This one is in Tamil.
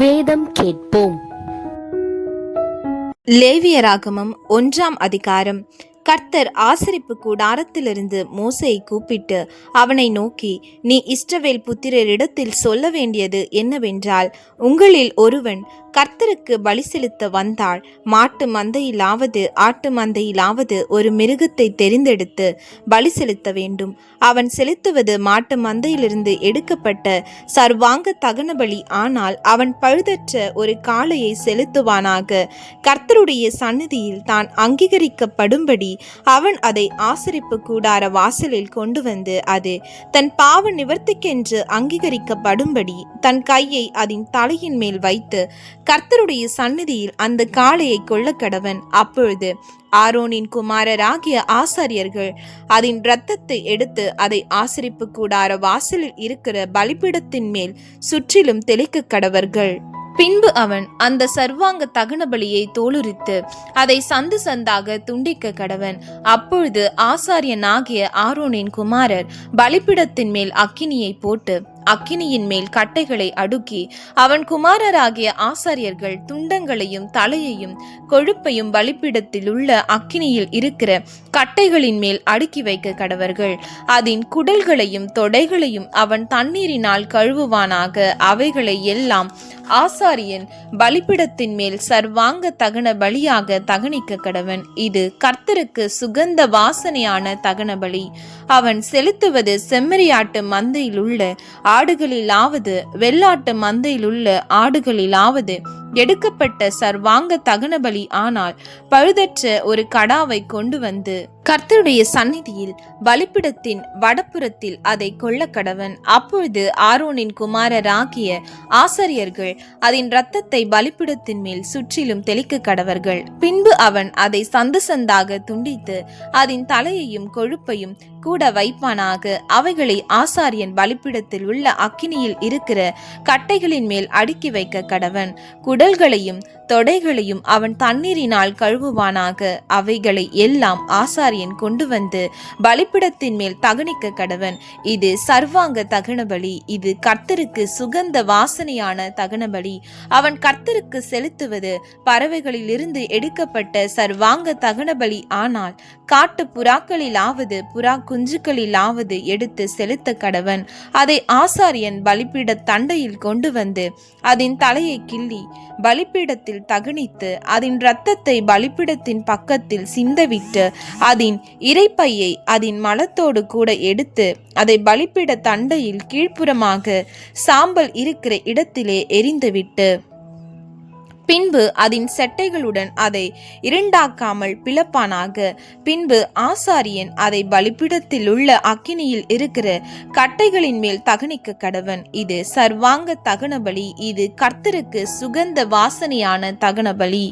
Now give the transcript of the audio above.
வேதம் கேட்போம். லேவியராகமம் 1ஆம் அதிகாரம். கர்த்தர் ஆசரிப்பு கூடாரத்திலிருந்து மோசேயை கூப்பிட்டு அவனை நோக்கி, நீ இஸ்ரவேல் புத்திரரிடத்தில் சொல்ல வேண்டியது என்னவென்றால், உங்களில் ஒருவன் கர்த்தருக்கு பலி செலுத்த வந்தால் மாட்டு மந்தையிலாவது ஆட்டு மந்தையிலாவது ஒரு மிருகத்தை தெரிந்தெடுத்து பலி செலுத்த வேண்டும். அவன் செலுத்துவது மாட்டு மந்தையிலிருந்து எடுக்கப்பட்ட சர்வாங்க தகன பலி. ஆனால் அவன் பழுதற்ற ஒரு காளையை செலுத்துவானாக. கர்த்தருடைய சந்நிதியில் தான் அங்கீகரிக்கப்படும்படி அவன் அதை ஆசரிப்பு கூடார வாசலில் கொண்டு வந்து, அது தன் பாவ நிவர்த்திக்கென்று அங்கீகரிக்கப்படும்படி தன் கையை அதன் தலையின் மேல் வைத்து கர்த்தருடைய சந்நிதியில் அந்த காளையை கொல்ல கடவன். அப்பொழுது ஆரோனின் குமாரராகிய ஆசாரியர்கள் அதன் இரத்தத்தை எடுத்து அதை ஆசரிப்பு கூடார வாசலில் இருக்கிற பலிபீடத்தின் மேல் சுற்றிலும் தெளிக்க கடவர்கள். பின்பு அவன் அந்த சர்வாங்க தகன பலியை தோலுரித்து அதை சந்து சந்தாக துண்டிக்க கடவன். அப்பொழுது ஆசாரியனாகிய ஆரோனின் குமாரர் பலிபீடத்தின் மேல் அக்கினியை போட்டு அக்கினியின் மேல் கட்டைகளை அடுக்கி அவன் குமாரராகிய ஆசாரியர்கள் துண்டங்களையும் தலையையும் கொழுப்பையும் பலிபீடத்தில் உள்ள அக்கினியில் இருக்கிற கட்டைகளின் மேல் அடுக்கி வைக்க கடவர்கள். அதன் குடல்களையும் தொடைகளையும் அவன் தண்ணீரினால் கழுவுவானாக. அவைகளை எல்லாம் ஆசாரியன் பலிபீடத்தின் மேல் சர்வாங்க தகன பலியாக தகனிக்க கடவன். இது கர்த்தருக்கு சுகந்த வாசனையான தகன பலி. அவன் செலுத்துவது செம்மறியாட்டு மந்தையில் உள்ள ஆடுகளிலாவது வெள்ளாட்டு மந்தையில் உள்ள ஆடுகளிலாவது எடுக்கப்பட்ட சர்வாங்க தகன பலி. ஆனால் பழுதற்ற ஒரு கடாவை கொண்டு வந்து கர்த்தருடைய சந்நிதியில் பலிபீடத்தின் வடப்புறத்தில் அதை கொல்ல கடவன். அப்பொழுது ஆரோனின் குமாரராகிய ஆசாரியர்கள் அதன் இரத்தத்தை பலிபீடத்தின் மேல் சுற்றிலும் தெளிக்க கடவர்கள். பின்பு அவன் அதை சந்து சந்தாக துண்டித்து அதன் தலையையும் கொழுப்பையும் கூட வைப்பானாக. அவைகளை ஆசாரியன் பலிபீடத்தில் உள்ள அக்கினியில் இருக்கிற கட்டைகளின் மேல் அடுக்கி வைக்க கடவன். குடல்களையும் தொடைகளையும் அவன் தண்ணீரினால் கழுவுவானாக. அவைகளை எல்லாம் ஆசாரியன் கொண்டு வந்து பலிபீடத்தின் மேல் தகனிக்க கடவன். இது சர்வாங்க தகன பலி. இது கர்த்தருக்கு சுகந்த வாசனையான தகன பலி. அவன் கர்த்தருக்கு செலுத்துவது பறவைகளிலிருந்து எடுக்கப்பட்ட சர்வாங்க தகன பலி. ஆனால் காட்டு புறாக்களிலாவது புறா குஞ்சுகளிலாவது எடுத்து செலுத்த கடவன். அதை ஆசாரியன் பலிபீட தண்டையில் கொண்டு வந்து அதன் தலையை கிள்ளி பலிபீடத்தில் தகனித்து அதன் இரத்தத்தை பலிபீடத்தின் பக்கத்தில் சிந்தவிட்டு அதன் இறைப்பையை அதன் மலத்தோடு கூட எடுத்து அதை பலிபீட தண்டையில் கீழ்ப்புறமாக சாம்பல் இருக்கிற இடத்திலே எரிந்துவிட்டு பின்பு அதன் செட்டைகளுடன் அதை இரண்டாக்காமல் பிளப்பானாக. பின்பு ஆசாரியன் அதை பலிபீடத்தில் உள்ள அக்கினியில் இருக்கிற கட்டைகளின் மேல் தகனிக்க கடவன். இது சர்வாங்க தகன பலி. இது கர்த்தருக்கு சுகந்த வாசனையான தகன பலி.